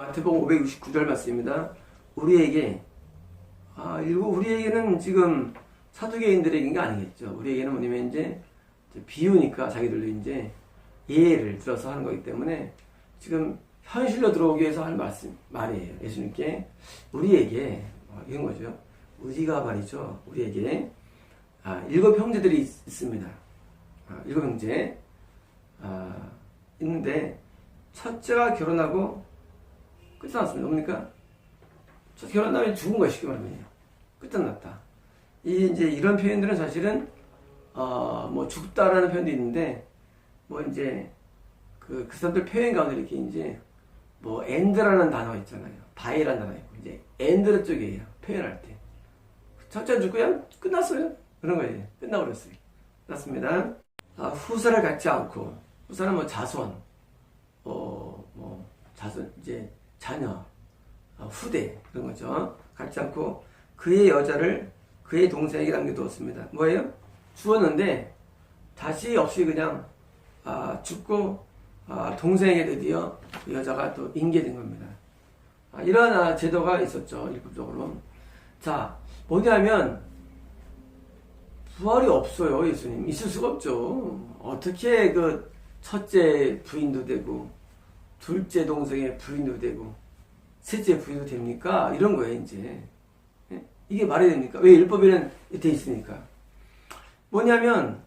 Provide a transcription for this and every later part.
마태복음 569절 말씀입니다. 우리에게는 지금 사두개인들에게가 아니겠죠. 우리에게는 뭐냐면 이제 비유니까 자기들도 이제 예를 들어서 하는 거기 때문에 지금 현실로 들어오기 위해서 할 말이에요. 예수님께 우리에게 이런 거죠. 우리가 말이죠. 우리에게 7 형제들이 있습니다. 7 형제 있는데 첫째가 결혼하고 끝났습니다. 뭡니까? 첫 결혼한 다음에 죽은 거야, 쉽게 말하면. 끝났다. 이제 이런 표현들은 사실은 뭐 죽다라는 표현도 있는데 뭐 이제 그 사람들 표현 가운데 이렇게 이제 뭐 엔드라는 단어가 있잖아요. 바이라는 단어가 있고 이제 엔드 쪽이에요. 표현할 때. 첫째 죽고 그냥 끝났어요. 그런 거예요. 끝나버렸어요. 끝났습니다. 후사를 갖지 않고 후사는 뭐 자손, 자손 이제 자녀, 후대 그런 거죠. 갖지 않고 그의 여자를 그의 동생에게 남겨두었습니다. 뭐예요? 죽었는데 다시 없이 그냥 죽고 동생에게 드디어 그 여자가 또 인계된 겁니다. 이러한 제도가 있었죠. 율법적으로. 자, 뭐냐면 부활이 없어요. 예수님 있을 수가 없죠. 어떻게 그 첫째 부인도 되고 둘째 동생의 부인도 되고 셋째 부인도 됩니까? 이런 거예요. 이제 이게 말이 됩니까? 왜 율법에는 돼 있으니까. 뭐냐면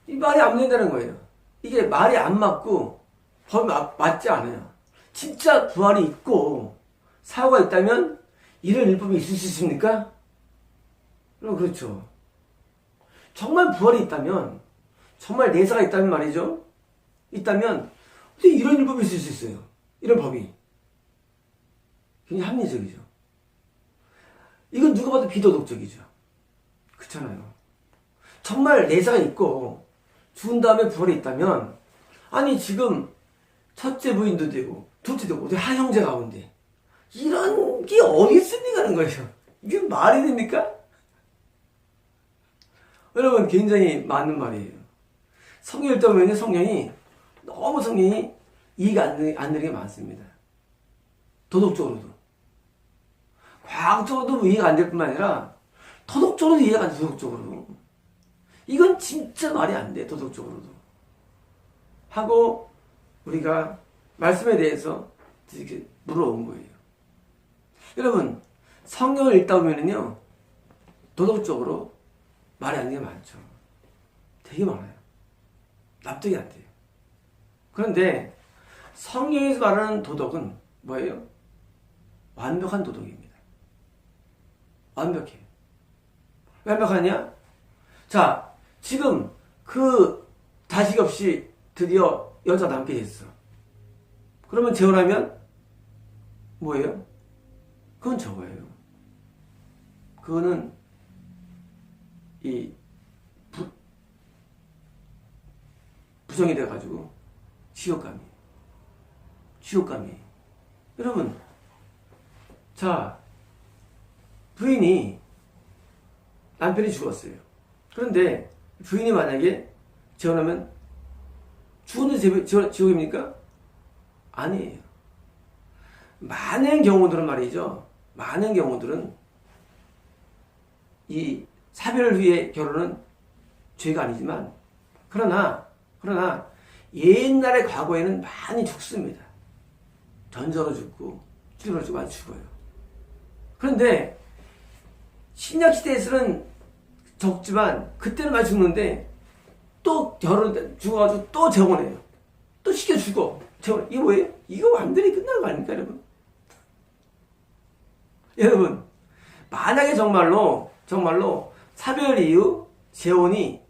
이 말이 안 된다는 거예요. 이게 말이 안 맞고 법이 맞지 않아요. 진짜 부활이 있고 사고가 있다면 이런 율법이 있을 수 있습니까? 그럼 그렇죠. 정말 부활이 있다면, 정말 내사가 있다면 말이죠. 있다면 어떻게 이런 율법이 있을 수 있어요? 이런 법이. 굉장히 합리적이죠. 이건 누가 봐도 비도덕적이죠. 그렇잖아요. 정말 내사가 있고 죽은 다음에 부활이 있다면 아니 지금 첫째 부인도 되고 둘째도 되고 한 형제 가운데 이런 게 어디 있습니까 하는 거예요. 이게 말이 됩니까? 여러분 굉장히 맞는 말이에요. 성경 읽다 보면 성경이 이해가 안 되는 게 많습니다. 도덕적으로도. 과학적으로도 이해가 안 될 뿐만 아니라 도덕적으로도 이해가 안 돼. 도덕적으로. 이건 진짜 말이 안 돼. 도덕적으로도. 하고 우리가 말씀에 대해서 이렇게 물어온 거예요. 여러분 성경을 읽다 보면은요 도덕적으로 말이 안 되는 게 많죠. 되게 많아요. 납득이 안 돼요. 그런데 성경에서 말하는 도덕은 뭐예요? 완벽한 도덕입니다. 완벽해요. 왜 완벽하냐? 자, 지금 그 자식 없이 드디어 여자 남게 됐어. 그러면 재혼하면 뭐예요? 그건 저거예요. 그거는 부정이 돼가지고 지옥감이. 여러분, 자, 부인이 남편이 죽었어요. 그런데 부인이 만약에 재혼하면 죽었는데 지옥입니까? 아니에요. 많은 경우들은 말이죠. 많은 경우들은 이 사별 후의 결혼은 죄가 아니지만 그러나 옛날의 과거에는 많이 죽습니다. 전저로 죽고 찔러로 죽고 많이 죽어요. 그런데 신약시대에서는 적지만 그때는 많이 죽는데 또 죽어가지고 또 재혼해요. 또 시켜 죽어. 재혼. 이거 뭐예요? 이거 완전히 끝나는 거 아닙니까, 여러분? 여러분, 만약에 정말로 사별 이후 재혼이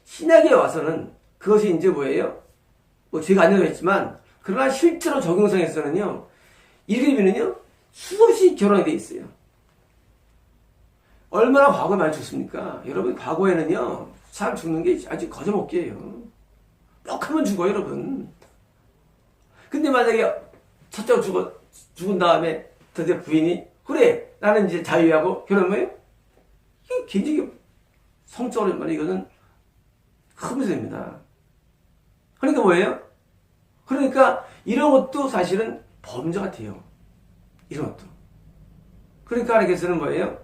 신약에 와서는 그것이 이제 뭐예요? 뭐 죄가 아니라고 했지만 그러나 실제로 적용상에서는요 이렇게 되면은요 수없이 결혼이 돼 있어요. 얼마나 과거에 많이 죽습니까? 여러분 과거에는요 사람 죽는 게 아주 거저먹기예요. 몇 하면 죽어요, 여러분. 근데 만약에 첫째가 죽은 다음에 드디어 부인이 그래 나는 이제 자유하고 결혼해요? 이게 굉장히 성적으로 말해 이거는 큰 문제입니다. 그러니까 뭐예요? 그러니까 이런 것도 사실은 범죄 같아요. 이런 것도. 그러니까 하나님께서는 뭐예요?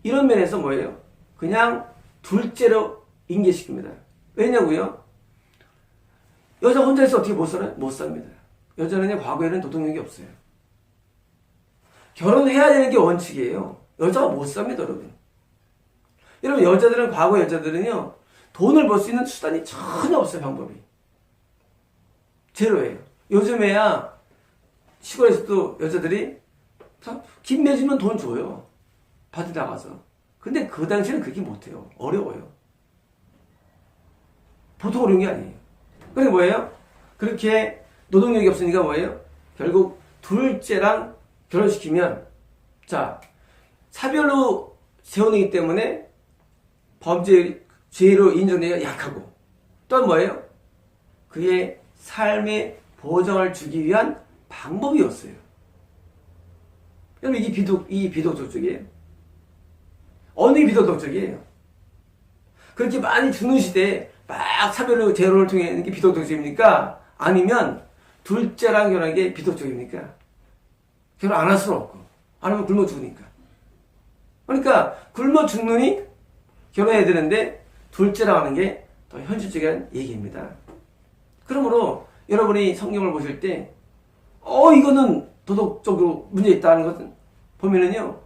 이런 면에서 뭐예요? 그냥 둘째로 인계시킵니다. 왜냐고요? 여자 혼자서 어떻게 못 살아요? 못 삽니다. 여자는 과거에는 노동력이 없어요. 결혼해야 되는 게 원칙이에요. 여자가 못 삽니다, 여러분. 여러분, 여자들은, 과거 여자들은요, 돈을 벌 수 있는 수단이 전혀 없어요, 방법이. 제로예요. 요즘에야 시골에서도 여자들이 다 김매주면 돈 줘요. 밭에 나가서. 근데 그 당시에는 그렇게 못해요. 어려워요. 보통 어려운 게 아니에요. 그게 뭐예요? 그렇게 노동력이 없으니까 뭐예요? 결국 둘째랑 결혼시키면, 자, 사별로 재혼이기 때문에 죄로 인정되기가 약하고, 또한 뭐예요? 그의 삶의 보장을 주기 위한 방법이었어요. 여러분, 이게 비도덕적이에요. 어느 게 비도덕적이에요? 그렇게 많이 죽는 시대에 막 사별로 재혼을 통해 하는 게 비도덕적입니까? 아니면 둘째랑 결혼하는 게 비도덕적입니까? 결혼 안 할 수는 없고, 안 하면 굶어 죽으니까. 그러니까 굶어 죽느니 결혼해야 되는데 둘째랑 하는 게 더 현실적인 얘기입니다. 그러므로 여러분이 성경을 보실 때 이거는 도덕적으로 문제 있다는 것은 보면은요,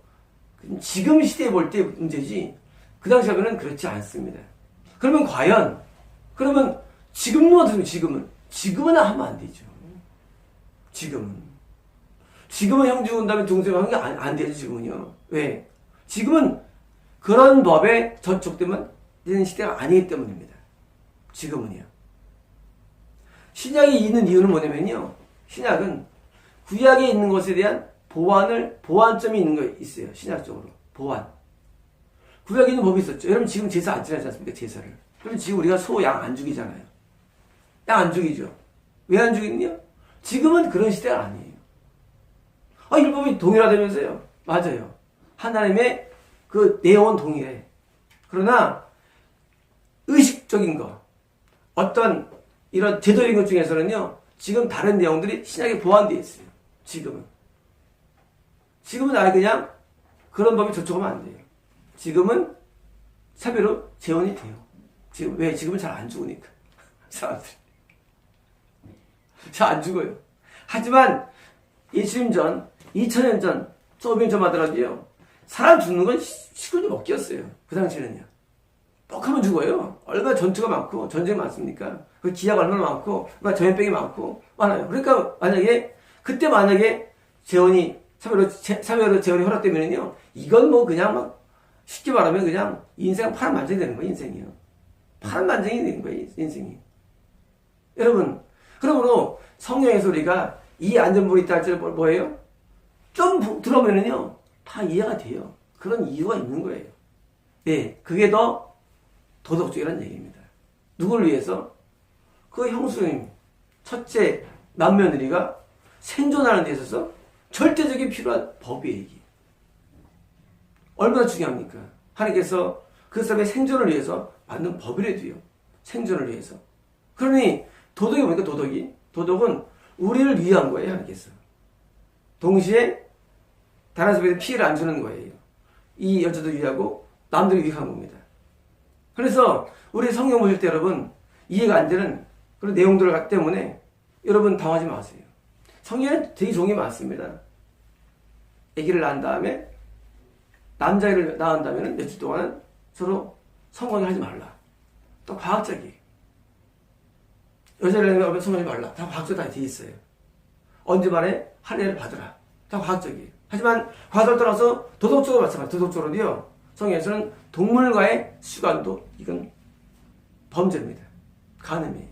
지금 시대에 볼 때 문제지 그 당시에는 그렇지 않습니다. 그러면 과연 지금은 어떻게 지금은 하면 안 되죠. 지금은 형 죽은 다음에 동생 하는 게 안 되죠. 지금은요. 왜? 지금은 그런 법에 저촉되는 시대가 아니기 때문입니다. 지금은요. 신약이 있는 이유는 뭐냐면요, 신약은 구약에 있는 것에 대한 보완점이 있는 거 있어요. 신약적으로. 보완. 구약에 있는 법이 있었죠. 여러분 지금 제사 안 지내지 않습니까? 제사를. 그럼 지금 우리가 소, 양 안 죽이잖아요. 양 안 죽이죠. 왜 안 죽이느냐? 지금은 그런 시대가 아니에요. 율법이 동일하다면서요. 맞아요. 하나님의 그 내용은 동일해. 그러나 의식적인 거, 어떤 이런 제도적인 것 중에서는요, 지금 다른 내용들이 신약에 보완되어 있어요. 지금은 아예 그냥 그런 법에 저촉하면 안 돼요. 지금은 사별로 재혼이 돼요. 왜? 지금은 잘 안 죽으니까. 사람들이. 잘 안 죽어요. 하지만 1년 전, 2000년 전, 소변 좀 하더라도요, 사람 죽는 건 시간이 먹기였어요. 그 당시에는요. 뻑하면 죽어요. 얼마나 전투가 많고, 전쟁이 많습니까? 그 기아가 얼마나 많고, 전염병이 많아요. 그러니까 그때 만약에 사별로 재혼이 허락되면요, 이건 뭐 그냥 막, 쉽게 말하면 그냥 인생 파란만장이 되는 거예요, 인생이요. 파란만장이 되는 거예요, 인생이. 여러분, 그러므로 성경에서 우리가 이 안전부분이 있다 할 때 뭐예요? 좀 들어보면은요, 다 이해가 돼요. 그런 이유가 있는 거예요. 네, 그게 더 도덕적이라는 얘기입니다. 누구를 위해서? 그 형수님, 첫째 남며느리가 생존하는 데 있어서 절대적인 필요한 법이에요, 이게. 얼마나 중요합니까? 하나님께서 그 사람의 생존을 위해서 만든 법이라도요. 생존을 위해서. 그러니 도덕이 뭡니까? 도덕은 우리를 위한 거예요, 하나님께서. 동시에 다른 사람에게 피해를 안 주는 거예요. 이 여자도 위하고 남들을 위한 겁니다. 그래서 우리 성경 보실 때 여러분 이해가 안 되는 그런 내용들 때문에 여러분 당하지 마세요. 성경에는 되게 좋은 게 많습니다. 아기를 낳은 다음에 남자애를 낳은다면 며칠 동안은 서로 성관을 하지 말라. 또 과학적이에요. 여자를 낳으면 성관하지 말라. 다 과학적으로 다 돼 있어요. 언제 말에 할례를 받으라. 다 과학적이에요. 하지만 과학을 떠나서 도덕적으로 마찬가지. 도덕적으로도요. 성경에서는 동물과의 수간도 이건 범죄입니다. 간음이에요.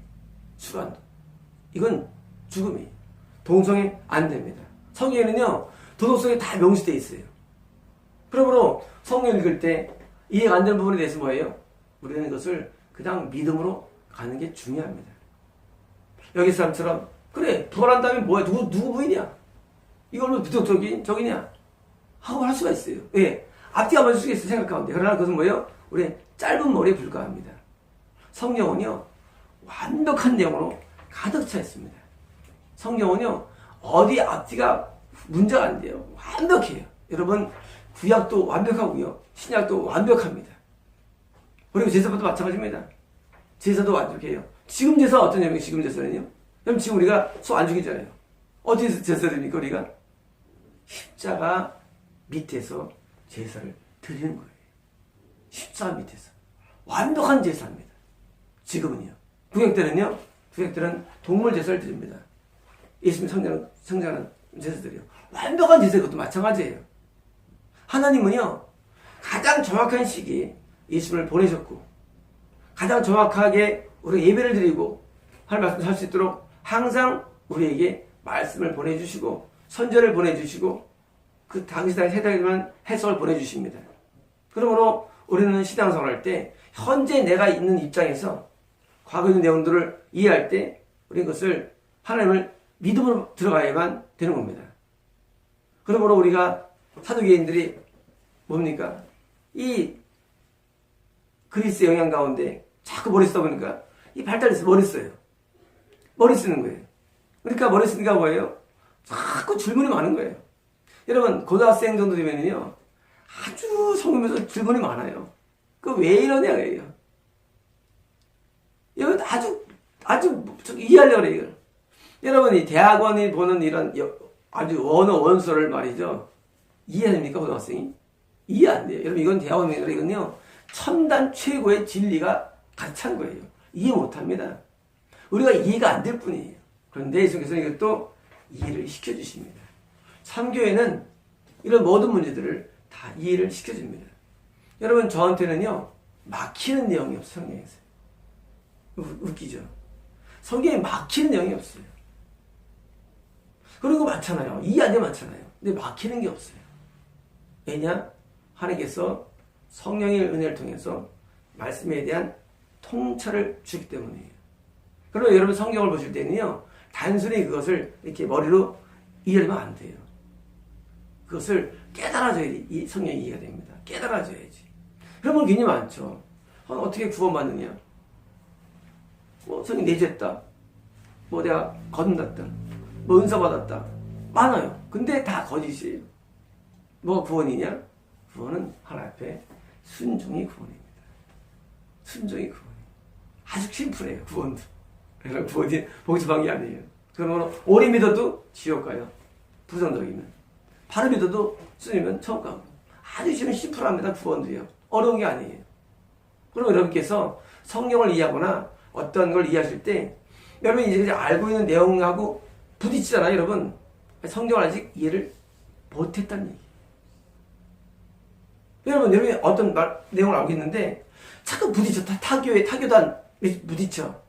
수간도. 이건 죽음이에요. 동성애 안 됩니다. 성경에는요. 도덕성이 다 명시되어 있어요. 그러므로 성경 읽을 때 이해가 안 되는 부분에 대해서 뭐예요? 우리는 이것을 그냥 믿음으로 가는 게 중요합니다. 여기 사람처럼 그래 부활한 다음에 뭐야? 누구 부인이야? 이걸 뭐 비도덕적이냐? 하고 할 수가 있어요. 왜? 앞뒤가 맞을 수가 있어요. 생각 가운데. 그러나 그것은 뭐예요? 우리의 짧은 머리에 불과합니다. 성경은요 완벽한 내용으로 가득 차 있습니다. 성경은요, 어디 앞뒤가 문제가 안 돼요. 완벽해요. 여러분, 구약도 완벽하고요. 신약도 완벽합니다. 그리고 제사도 마찬가지입니다. 제사도 완벽해요. 지금 제사 어떤 내용이에요? 지금 제사는요? 그럼 지금 우리가 소 안 죽이잖아요. 어떻게 제사드립니까, 우리가? 십자가 밑에서 제사를 드리는 거예요. 십자가 밑에서. 완벽한 제사입니다. 지금은요. 구약 때는 동물 제사를 드립니다. 예수님 성장하는 제사들이요. 완벽한 제사, 그것도 마찬가지예요. 하나님은요, 가장 정확한 시기에 예수님을 보내셨고, 가장 정확하게 우리가 예배를 드리고, 하나님 말씀을 할 수 있도록 항상 우리에게 말씀을 보내주시고, 선전을 보내주시고, 그 당시 해당되는 해석을 보내주십니다. 그러므로 우리는 신앙생활을 할 때, 현재 내가 있는 입장에서 과거 있는 내용들을 이해할 때, 우리는 그것을 하나님을 믿음으로 들어가야만 되는 겁니다. 그러므로 우리가 사두개인들이 뭡니까? 이 그리스의 영향 가운데 자꾸 머리 쓰다 보니까 이 발달이 있어, 머리 써요. 머리 쓰는 거예요. 그러니까 머리 쓰니까 뭐예요? 자꾸 질문이 많은 거예요. 여러분, 고등학생 정도 되면요, 아주 성경에서 질문이 많아요. 그 왜 이러냐, 이거예요. 이건 아주 이해하려고 그래요, 이걸. 여러분이 대학원이 보는 이런 아주 언어 원서를 말이죠. 이해됩니까, 고등학생이? 이해 안 돼요. 여러분, 이건 대학원이라 이건요, 첨단 최고의 진리가 가득 찬 거예요. 이해 못 합니다. 우리가 이해가 안 될 뿐이에요. 그런데 예수님께서는 이것도 이해를 시켜주십니다. 참교회는 이런 모든 문제들을 다 이해를 시켜줍니다. 여러분, 저한테는요, 막히는 내용이 없어요, 성경에서. 웃기죠? 성경에 막히는 내용이 없어요. 그런 거 많잖아요. 이해 안 되면 많잖아요. 근데 막히는 게 없어요. 왜냐? 하나님께서 성령의 은혜를 통해서 말씀에 대한 통찰을 주기 때문이에요. 그러면 여러분 성경을 보실 때는요, 단순히 그것을 이렇게 머리로 이해하면 안 돼요. 그것을 깨달아줘야지 이 성경이 이해가 됩니다. 깨달아줘야지. 그러면 굉장히 많죠. 어떻게 구원받느냐? 뭐 성경 내주했다. 뭐 내가 거듭났다. 뭐 은사 받았다. 많아요. 근데 다 거짓이에요. 뭐가 구원이냐? 구원은 하나님 앞에 순종이 구원입니다. 순종이 구원이에요. 아주 심플해요, 구원도. 구원이 복잡한 게 아니에요. 그러면 오래 믿어도 지옥 가요. 부정적이면. 바로 믿어도 쓰면 천국 가고. 아주 심플합니다, 구원도요. 어려운 게 아니에요. 그럼 여러분께서 성경을 이해하거나 어떤 걸 이해하실 때, 여러분이 이제 알고 있는 내용하고 부딪히잖아요, 여러분. 성경을 아직 이해를 못했다는 얘기예요. 여러분이 어떤 내용을 알고 있는데, 자꾸 부딪혀. 타교단 부딪혀.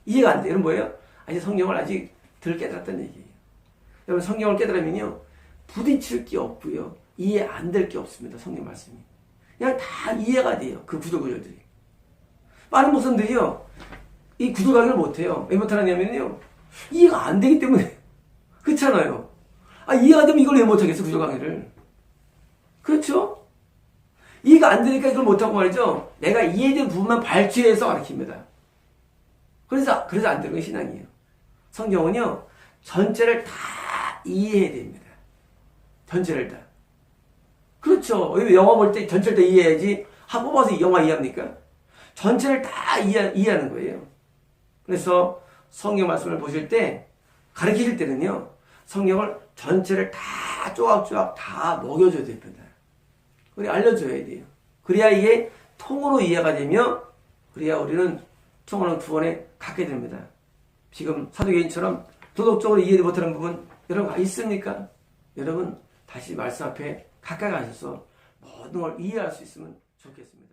이해가 안 돼. 이런 뭐예요? 아직 성경을 아직 덜 깨달았다는 얘기예요. 여러분, 성경을 깨달으면요, 부딪힐 게 없고요, 이해 안 될 게 없습니다, 성경 말씀이. 그냥 다 이해가 돼요, 그 구조구절들이. 많은 목사님들이요, 이 구조 강의를 못해요. 왜 못하느냐면요, 이해가 안 되기 때문에. 그렇잖아요. 이해가 되면 이걸 왜 못하겠어, 구조 강의를. 그렇죠? 이해가 안 되니까 이걸 못하고 말이죠. 내가 이해된 부분만 발췌해서 가르칩니다. 그래서 안 되는 게 신앙이에요. 성경은요, 전체를 다 이해해야 됩니다. 전체를 다. 그렇죠. 영화 볼 때 전체를 다 이해해야지. 뽑아서 영화 이해합니까? 전체를 다 이해하는 거예요. 그래서 성경 말씀을 보실 때, 가르치실 때는요, 성경을 전체를 다 쪼각쪼각 다 먹여줘야 됩니다. 그래, 알려줘야 돼요. 그래야 이게 통으로 이해가 되며, 그래야 우리는 통하는 구원에 갖게 됩니다. 지금 사도개인처럼 도덕적으로 이해 못하는 부분 여러분 있습니까? 여러분 다시 말씀 앞에 가까이 가셔서 모든 걸 이해할 수 있으면 좋겠습니다.